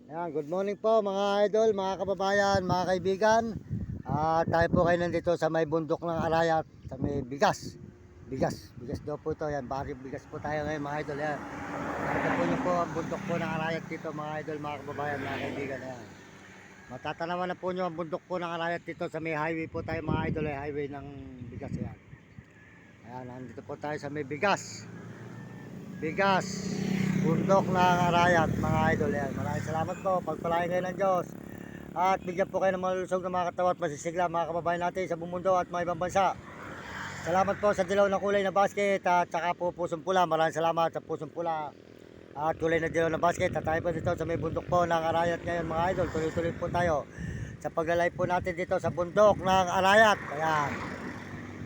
Yan, good morning po mga idol, mga kababayan, mga kaibigan. Tayo po kayo nandito sa may bundok ng Arayat, sa may bigas. Bigas daw po ito. Yan, bari bigas po tayo ngayon mga idol. Yan. Nakita po niyo po ang bundok po ng Arayat dito mga idol, mga kababayan, mga kaibigan. Yan. Matatanawan na po niyo ang bundok po ng Arayat dito sa may highway po tayo mga idol, highway ng bigas. Yan. Ayan, nandito po tayo sa may bigas. Bundok ng Arayat mga idol. Yan. Maraming salamat po, pagpalain kayo ng Diyos at bigyan po kayo ng malulusog na mga katawan at masisigla mga kababayan natin sa buong mundo at mga ibang bansa. Salamat po sa dilaw na kulay na basket at saka po pusong pula. Maraming salamat sa pusong pula at kulay na dilaw na basket. At tayo po dito sa may bundok po ng Arayat ngayon mga idol. Tuloy-tuloy po tayo sa paglalay po natin dito sa bundok ng Arayat. Ayan,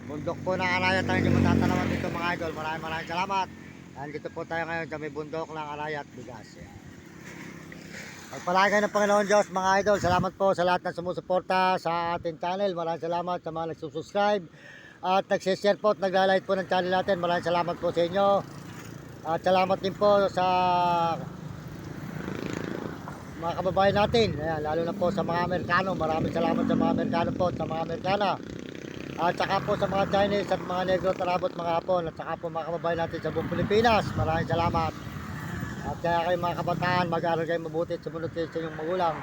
bundok po ng Arayat ang inyong matatanawan dito mga idol. Maraming salamat. Andito po tayo ngayon sa may bundok ng Arayat bigas. Ayan. Pagpalain kayo ng Panginoon Diyos mga idol. Salamat po sa lahat ng sumusuporta sa ating channel. Maraming salamat sa mga nagsusubscribe at nagsishare po at naglalike po ng channel natin. Maraming salamat po sa inyo. At salamat din po sa mga kababayan natin. Ayan, lalo na po sa mga Amerikano. Maraming salamat sa mga Amerikano po at sa mga Amerikana. At saka po sa mga Chinese at mga Negro, Tarabot, mga Hapon. At saka po mga kababayan natin sa buong Pilipinas. Maraming salamat. At kaya kayo mga kabataan, mag-aaral kayo mabuti at sumunod kayo sa inyong magulang.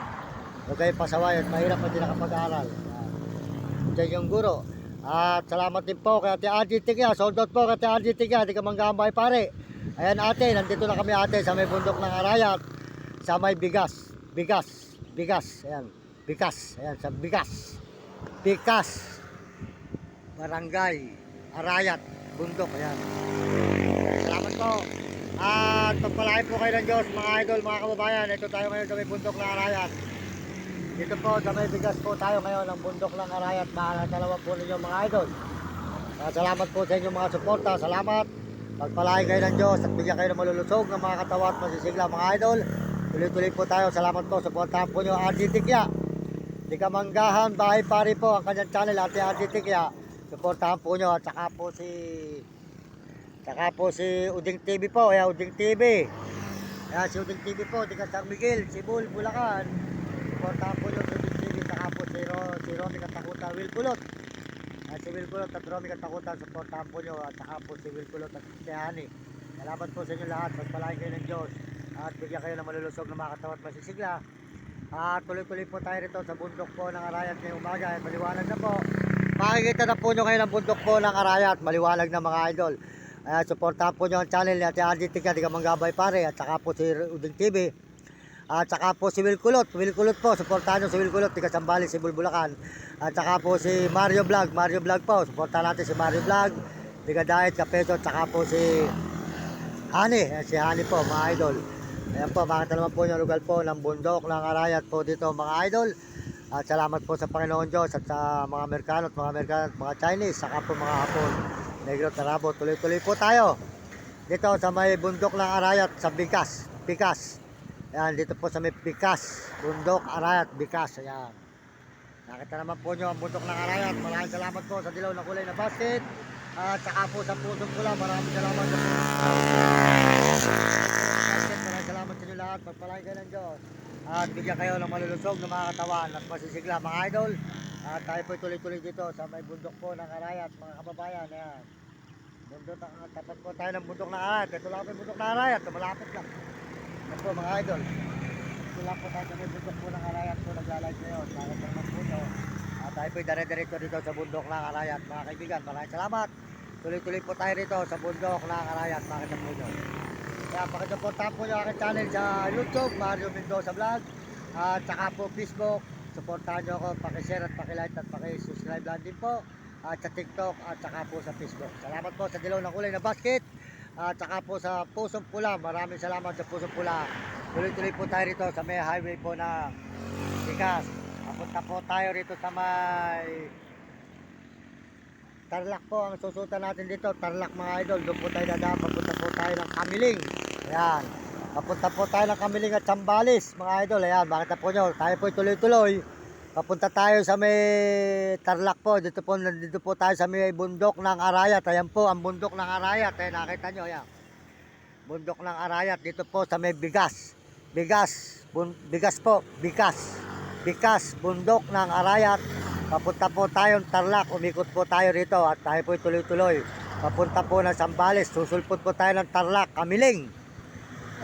Huwag kayo pasaway at mahirap na din nakapag-aaral. Sa inyong guro. At salamat din po kay Ate Angie Tigya. Sold out po kay Ate Angie Tigya. Di ka manggambay pare. Ayan ate, nandito na kami ate sa may bundok ng Arayat. Sa may bigas. Ayan, bigas. Ayan, sa bigas. Barangay Arayat, bundok. Ayan. Salamat po. At pagpalain po kayo ng Diyos mga idol, mga kababayan. Ito tayo ngayon sa may bundok ng Arayat. Dito po sa may bigas po tayo ngayon ang bundok ng Arayat. Mahalatalawa po ninyo mga idol. Salamat po sa inyong mga suporta. Salamat. Pagpalain kayo ng Diyos at bigyan kayo ng malulusog ng mga katawan at masisigla mga idol. Tuloy-tuloy po tayo. Salamat po. Suportahan po nyo Angie Tigya. Di ka manggahan, bahay pari po ang kanyang channel Ate Angie Tigya. Suportahan po nyo at saka po si Uding TV po, Uding TV. Ayan, si Uding TV po, di ka San Miguel, Sibul, Bulacan. Suportahan po nyo si Uding TV, saka po si Romy Katakuta, Will Kulot. Si Will Kulot at Romy Katakuta, suportahan po nyo at saka po si Will Kulot at si Hani. Salamat po sa inyo lahat, magpalain kayo ng Diyos at bigyan kayo ng malulusog na mga katawan at masisigla. At tuloy-tuloy po tayo rito sa bundok po ng Arayat ngayong umaga at maliwanag na po. Makikita na po nyo ngayon ang bundok po ng Arayat, maliwanag na mga idol. Suportahan po nyo ang channel ni Ate Angie Tigya, di ka manggabay pare, at saka po si Uding TV. At saka po si Will Kulot po, suportahan nyo si Will Kulot, di ka Sambales, si Bulbulacan. At saka po si Mario Vlog po, suportahan natin si Mario Vlog, di ka Diet, Kapeso, at saka po si Hani po mga idol. Ayan po, makita naman po yung lugar po ng bundok ng Arayat po dito mga idol. At salamat po sa Panginoon Diyos at sa mga Amerikano at mga Chinese, saka po mga Hapon, Negro, Tarabo. Tuloy-tuloy po tayo dito sa may bundok ng Arayat sa bigas. Ayan, dito po sa may bigas, bundok Arayat, bigas. Ayan. Nakita naman po nyo ang bundok ng Arayat. Maraming salamat po sa dilaw na kulay na basket. At saka po sa pusong pula. Maraming salamat sa maraming salamat sa inyo lahat. Pagpalain kayo ng Diyos. At bigyan kayo ng malulusog ng mga katawan at masisigla mga idol. At tayo po tuloy-tuloy dito sa may bundok po ng Arayat mga kababayan. Ayan. Bundok, tapat po tayo ng bundok ng Arayat. Ito lang po yung bundok ng Arayat. Malapit lang. Ito po mga idol. Ito lang po tayo sa may bundok po ng Arayat po. Naglalay kayo. Salamat po naman po ito. At tayo po dire-diretso dito sa bundok ng Arayat mga kaibigan. Maraming salamat. Tuloy-tuloy po tayo rito sa bundok ng Arayat. Makita po nyo. Kaya pakisuportahan po nyo aking channel sa YouTube, Mario Mendoza Vlog. At saka po Facebook. Suportahan nyo ako, pakishare at pakilike at pakisubscribe lang din po. At sa TikTok at saka po sa Facebook. Salamat po sa dilaw na kulay na basket. At saka po sa pusong pula. Maraming salamat sa pusong pula. Tuloy-tuloy po tayo rito sa may highway po na bigas. Papunta po tayo rito sa may Tarlac po ang susutan natin dito. Tarlac mga idol. Doon po tayo dadaan. Papunta po tayo ng Kamiling. Ayan. Papunta po tayo ng Kamiling at Sambales mga idol. Ayan. Makita po nyo. Tayo po tuloy-tuloy. Papunta tayo sa may Tarlac po. Dito po tayo sa may bundok ng Arayat. Ayan po ang bundok ng Arayat. Ayan, nakita nyo. Ayan. Bundok ng Arayat. Dito po sa may bigas. Bigas po, Bikas, bundok ng Arayat. Papunta po tayong Tarlac, umikot po tayo rito at tayo po tuloy-tuloy. Papunta po ng Sambales, susulpot po tayo ng Tarlac, Kamiling.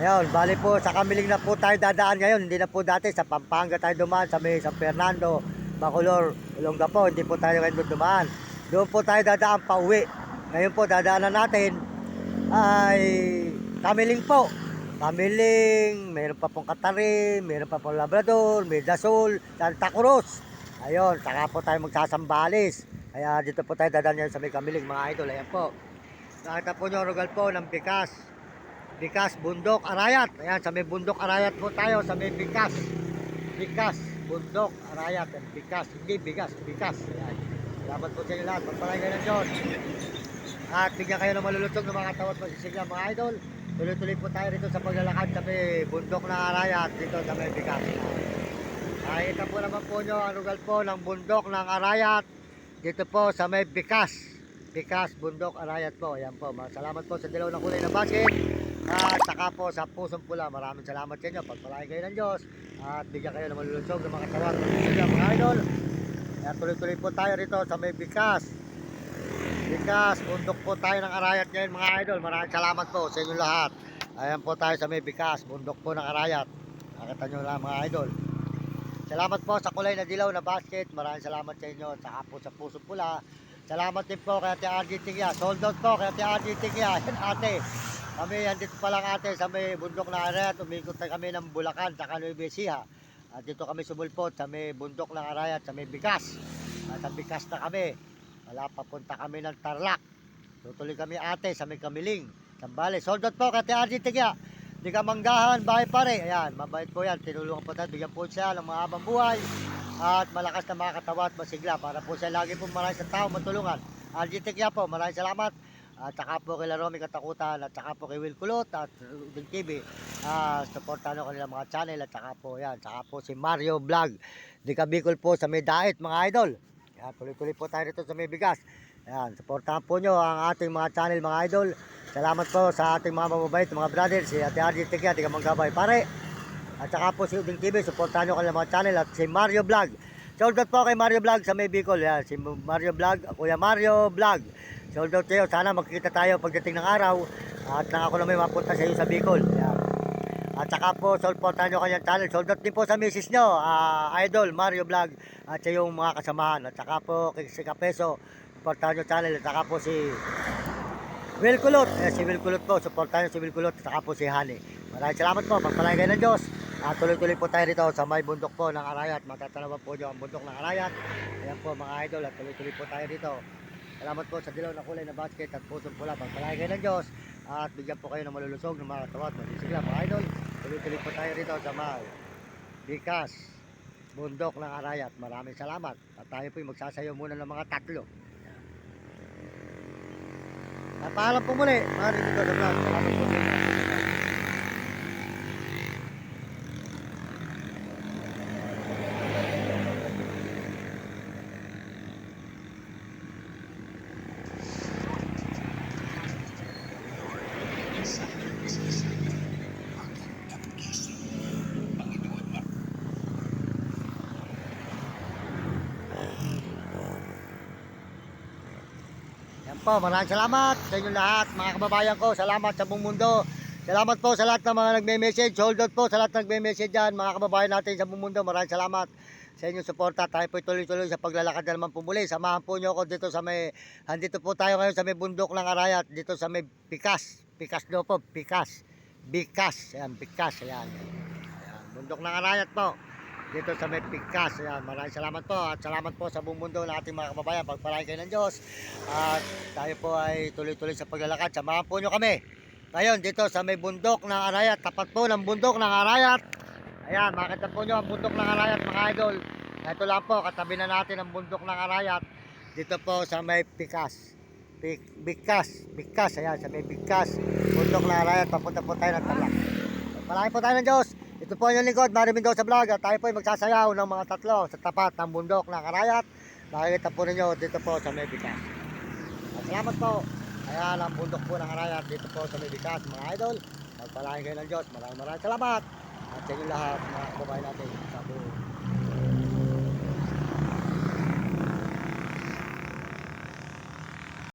Ayun, bali po sa Kamiling na po tayo dadaan ngayon. Hindi na po dati sa Pampanga tayo dumaan, sa may San Fernando, Bacolor, Olongapo, hindi po tayo ngayon dumaan. Doon po tayo dadaan pa uwi. Ngayon po dadaanan natin ay Kamiling po. Kamiling, mayroon pa pong Katarin, mayroon pa pong Labrador, Medasol, Santa Cruz. Ayun, saka po tayo magsasambales. Kaya dito po tayo dadaan sa may Kamiling mga idol. Ayan po. Nakita po nyo, rugal po ng Bikas, Bundok, Arayat. Ayan, sa may Bundok, Arayat po tayo, sa may Bikas, Bundok, Arayat. Bikas, hindi Bigas. Ayan. Salamat po sa inyo lahat. Pagpalay kayo ng Diyos. At bigyan kayo ng malulutsog ng mga tawat pasisigla mga idol. Tuloy-tuloy po tayo rito sa paglalakad sa may Bundok ng Arayat, dito sa may Bikas. Nakikita po naman po nyo ang lugar po ng Bundok ng Arayat, dito po sa may Bikas, Bundok, Arayat po. Ayan po, salamat po sa dilaw ng kulay na basket. At saka po sa Pusong Pula, maraming salamat sa inyo. Pagpalain kayo ng Diyos at bigyan kayo ng malulutsog ng mga tawat pasisigla mga idol. Kaya tuloy-tuloy po tayo rito sa may Bikas, Bundok po tayo ng Arayat ngayon mga idol. Maraming salamat po sa inyo lahat. Ayan po tayo sa may Bikas, Bundok po ng Arayat. Nakita nyo lang mga idol. Salamat po sa kulay na dilaw na basket. Maraming salamat sa inyo. Saka po sa Pusong Pula. Salamat din po kay Ate RG Tigya. Sold out po kay Ate RG Tigya. Yan ate. Kami andito pa lang ate sa may Bundok ng Arayat. Umikot na kami ng Bulacan sa Nueva Ecija. At dito kami sumulpot sa may Bundok ng Arayat, sa may Bikas. At sa Bikas na kami. Wala, papunta kami ng Tarlac. Tutuloy kami ate sa may Kamiling, Sambales. Sold out po kay Ate RG Tigya. Di ka manggahan, bahay pare. Ayan, mabait po yan. Tinulungan po tayo. Bigyan po siya ng mga habang buhay. At malakas na mga katawa at masigla. Para po siya lagi po marami sa tao matulungan. RG Tigya po, maraming salamat. At saka po kay Laromi Katakutan. At saka po kay Will Kulot at Uding TV. Supportan ko nilang mga channel. At saka po yan. Saka po si Mario Vlog. Di ka Bicol po sa may Dait mga idol. Ayan, tuloy-tuloy po tayo rito sa may Bigas. Ayan, supportahan po nyo ang ating mga channel mga idol. Salamat po sa ating mga mababait, mga brothers. Si Ate RG Tigya, di ka manggabay pare. At saka po si Uding TV, supportahan nyo kanilang mga channel. At si Mario Vlog. Sold out po kay Mario Vlog sa may Bicol. Ayan, si Mario Vlog, Kuya Mario Vlog. Sold out kayo. Sana magkikita tayo pagdating ng araw. At nang ako na may mapunta sa iyo sa Bicol. Ayan. At saka po, supportahan nyo kanyang channel. Sold out din po sa misis nyo, Idol, Mario Vlog. At sa yung mga kasamahan. At saka po kay si Kapeso, supportahan nyo channel. At saka po si Will Kulot. Si Will Kulot po, supportahan nyo si Will Kulot. At saka po si Hani. Maraming salamat po. Pagpalain kayo ng Diyos. At tuloy-tuloy po tayo rito sa may bundok po ng Arayat. Matatalaban po nyo ang bundok ng Arayat. Ayan po mga idol. At tuloy-tuloy po tayo rito. Salamat po sa dilaw na kulay na basket at Pusong Pula. Pagpalain kayo ng Diyos. At bigyan po kayo ng malulusog ng mga tawat. Magsisigla mga idol. Tuloy-tuloy po tayo rito sa may Bikas, Bundok ng Arayat. Maraming salamat. At tayo po magsasayaw muna ng mga tatlo. At paalam po muli. Maraming dito sa vlog. Salamat po sa inyo. Yan po, maraming salamat sa inyo lahat, mga kababayan ko. Salamat sa buong mundo. Salamat po sa lahat ng mga nagme-message. Hold out po sa lahat ng nagme-message dyan, mga kababayan natin sa buong mundo. Maraming salamat sa inyong suporta. Tayo po tuloy-tuloy sa paglalakad na naman po muli. Samahan po nyo ako dito sa may, andito po tayo ngayon sa may bundok ng Arayat, dito sa may Bikas. Bikas do po, Bikas. Ayan, Bikas, ayan. Ayan, bundok ng Arayat po. Dito sa may Bikas. Ayan, maraming salamat po. At salamat po sa buong mundo ng ating mga kababayan. Pagpalain kayo ng Diyos. At tayo po ay tuloy-tuloy sa paglalakad. Samahan po nyo kami. Ngayon, dito sa may bundok ng Arayat. Tapat po ng bundok ng Arayat. Ayan, makita po nyo ang bundok ng Arayat mga idol. Ito lang po, katabi na natin ang bundok ng Arayat. Dito po sa may Bikas. Bikas. Ayan, sa may Bikas. Bundok ng Arayat. Papunta po tayo ng Tarlac. Pagpalain po tayo ng Diyos. Ito po yung lingkod, Mario Mendoza Vlog. At tayo po ay magsasayaw ng mga tatlo sa tapat ng bundok ng Arayat. Makikita po ninyo dito po sa may Bikas. At salamat po. Ayan ang bundok po ng Arayat dito po sa may Bikas mga idol. Pagpalain kayo ng Diyos. Maraming salamat. At sa inyo lahat, mga kababayan natin.